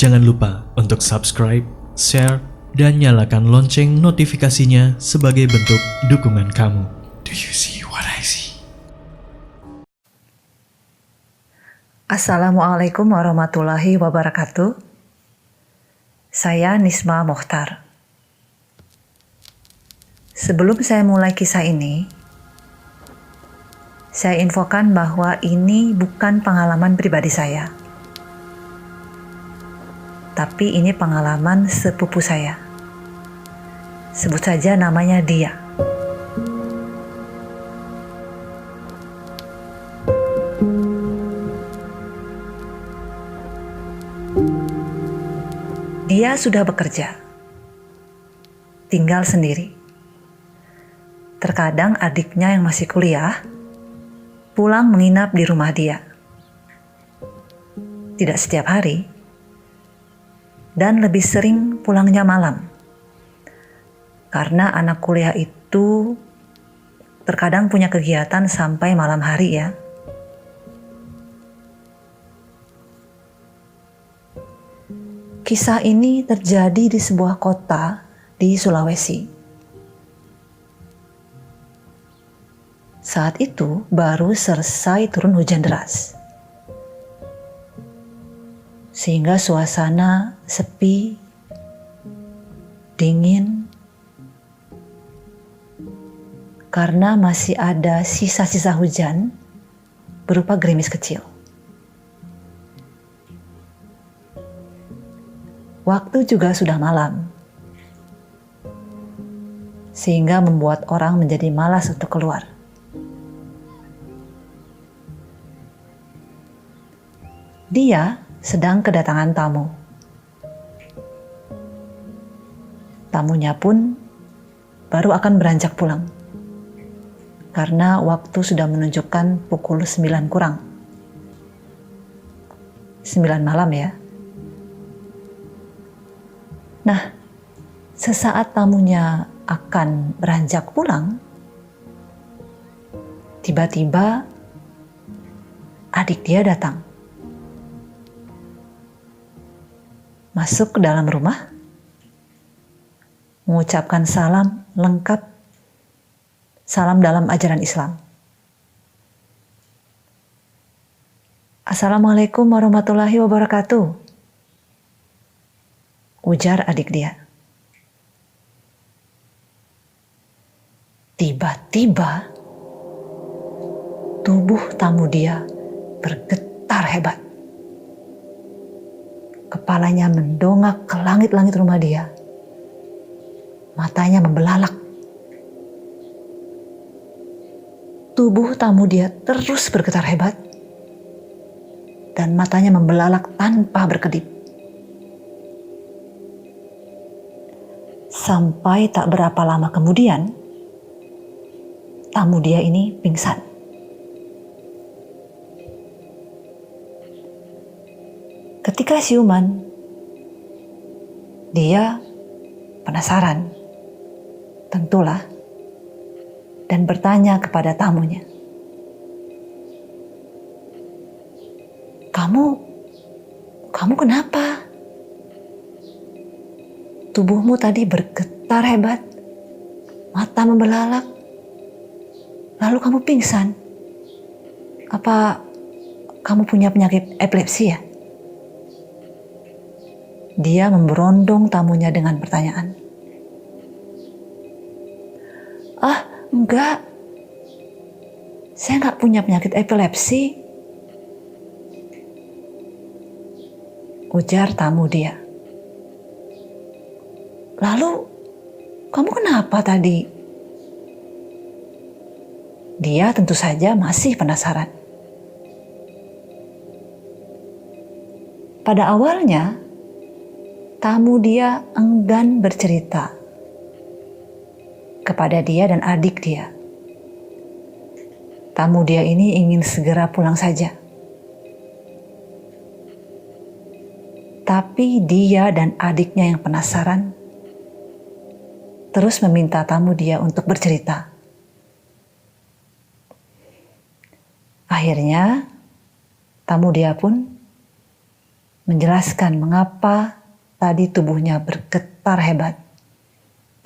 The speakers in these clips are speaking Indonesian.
Jangan lupa untuk subscribe, share, dan nyalakan lonceng notifikasinya sebagai bentuk dukungan kamu. Do you see what I see? Assalamualaikum warahmatullahi wabarakatuh. Saya Nisma Mokhtar. Sebelum saya mulai kisah ini, saya infokan bahwa ini bukan pengalaman pribadi saya. Tapi ini pengalaman sepupu saya. Sebut saja namanya Dia. Dia sudah bekerja, tinggal sendiri. Terkadang adiknya yang masih kuliah pulang menginap di rumah dia. Tidak setiap hari, dan lebih sering pulangnya malam. Karena anak kuliah itu terkadang punya kegiatan sampai malam hari ya. Kisah ini terjadi di sebuah kota di Sulawesi. Saat itu baru selesai turun hujan deras. Sehingga suasana sepi, dingin, karena masih ada sisa-sisa hujan berupa gerimis kecil. Waktu juga sudah malam, sehingga membuat orang menjadi malas untuk keluar. Dia sedang kedatangan tamu. Tamunya pun baru akan beranjak pulang, karena waktu sudah menunjukkan pukul 9 kurang. 9 malam ya. Nah, sesaat tamunya akan beranjak pulang, tiba-tiba adik dia datang. Masuk ke dalam rumah, mengucapkan salam lengkap, salam dalam ajaran Islam. Assalamualaikum warahmatullahi wabarakatuh, ujar adik dia. Tiba-tiba tubuh tamu dia bergetar hebat. Kepalanya mendongak ke langit-langit rumah dia. Matanya membelalak. Tubuh tamu dia terus bergetar hebat. Dan matanya membelalak tanpa berkedip. Sampai tak berapa lama kemudian, tamu dia ini pingsan. Ketika siuman, dia penasaran, tentulah, dan bertanya kepada tamunya, Kamu kenapa? Tubuhmu tadi bergetar hebat, mata membelalak, lalu kamu pingsan. Apa kamu punya penyakit epilepsi ya? Dia memberondong tamunya dengan pertanyaan. Ah, enggak. Saya enggak punya penyakit epilepsi, ujar tamu dia. Lalu, kamu kenapa tadi? Dia tentu saja masih penasaran. Pada awalnya, tamu dia enggan bercerita kepada dia dan adik dia. Tamu dia ini ingin segera pulang saja. Tapi dia dan adiknya yang penasaran terus meminta tamu dia untuk bercerita. Akhirnya, tamu dia pun menjelaskan mengapa tadi tubuhnya bergetar hebat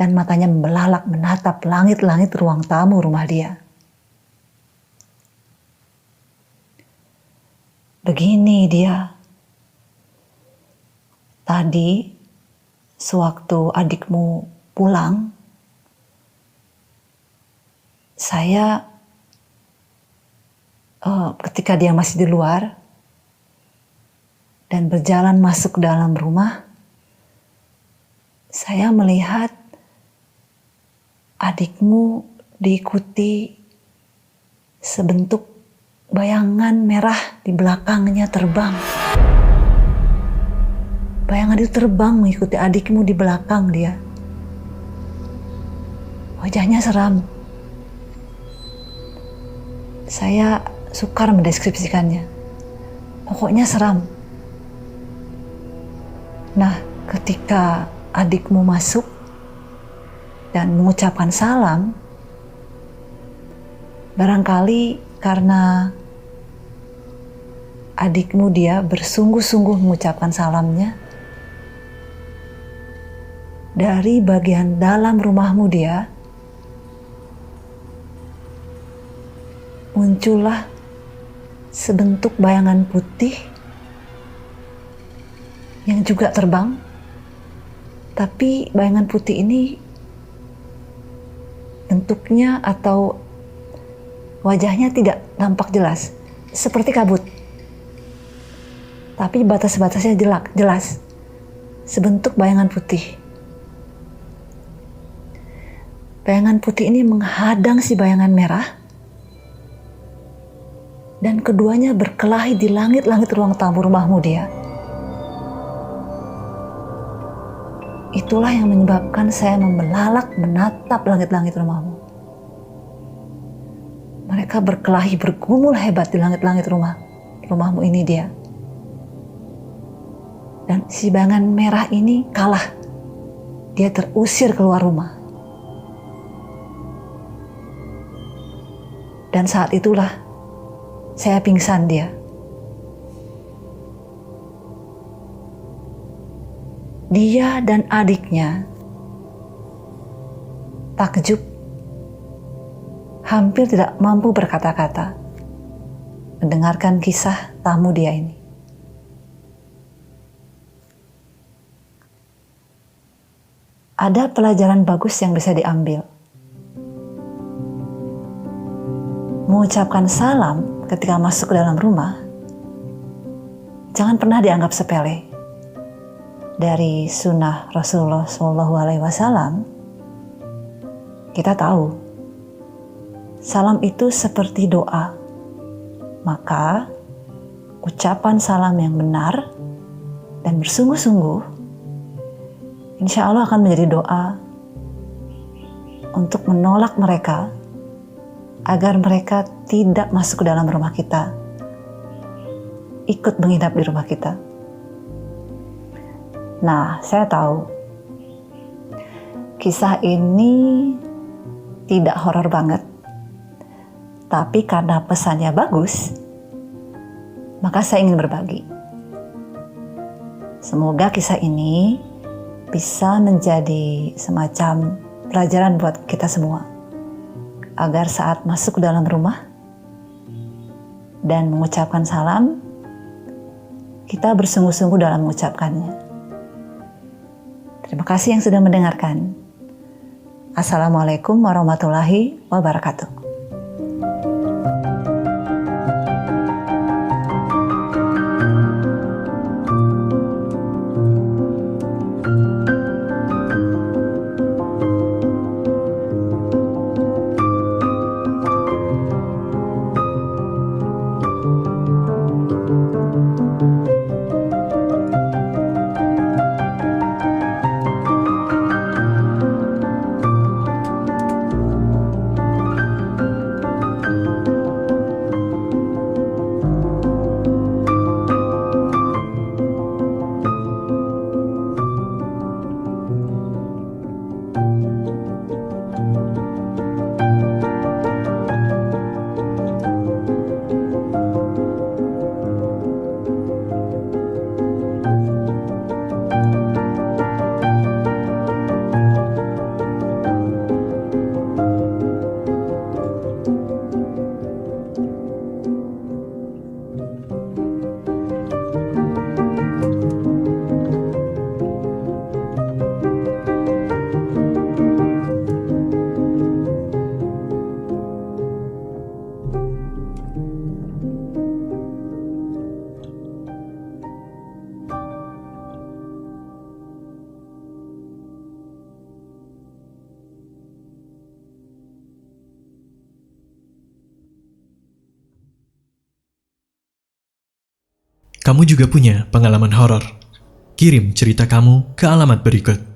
dan matanya membelalak menatap langit-langit ruang tamu rumah dia. Begini dia, tadi sewaktu adikmu pulang, saya ketika dia masih di luar dan berjalan masuk ke dalam rumah, saya melihat adikmu diikuti sebentuk bayangan merah di belakangnya terbang. Bayangan itu terbang mengikuti adikmu di belakang dia. Wajahnya seram. Saya sukar mendeskripsikannya. Pokoknya seram. Nah, ketika adikmu masuk dan mengucapkan salam, barangkali karena adikmu dia bersungguh-sungguh mengucapkan salamnya, dari bagian dalam rumahmu dia muncullah sebentuk bayangan putih yang juga terbang, tapi bayangan putih ini bentuknya atau wajahnya tidak nampak jelas, seperti kabut. Tapi batas-batasnya jelas, sebentuk bayangan putih. Bayangan putih ini menghadang si bayangan merah, dan keduanya berkelahi di langit-langit ruang tamu rumahmu dia. Itulah yang menyebabkan saya membelalak menatap langit-langit rumahmu. Mereka berkelahi bergumul hebat di langit-langit rumahmu ini dia. Dan si bayangan merah ini kalah. Dia terusir keluar rumah. Dan saat itulah saya pingsan dia. Dia dan adiknya takjub, hampir tidak mampu berkata-kata mendengarkan kisah tamu dia ini. Ada pelajaran bagus yang bisa diambil. Mengucapkan salam ketika masuk ke dalam rumah jangan pernah dianggap sepele. Dari sunnah Rasulullah SAW, kita tahu salam itu seperti doa. Maka ucapan salam yang benar dan bersungguh-sungguh, insya Allah akan menjadi doa untuk menolak mereka agar mereka tidak masuk ke dalam rumah kita, ikut menginap di rumah kita. Nah, saya tahu kisah ini tidak horor banget, tapi karena pesannya bagus, maka saya ingin berbagi. Semoga kisah ini bisa menjadi semacam pelajaran buat kita semua, agar saat masuk ke dalam rumah dan mengucapkan salam, kita bersungguh-sungguh dalam mengucapkannya. Terima kasih yang sudah mendengarkan. Assalamualaikum warahmatullahi wabarakatuh. kamu juga punya pengalaman horor? Kirim cerita kamu ke alamat berikut.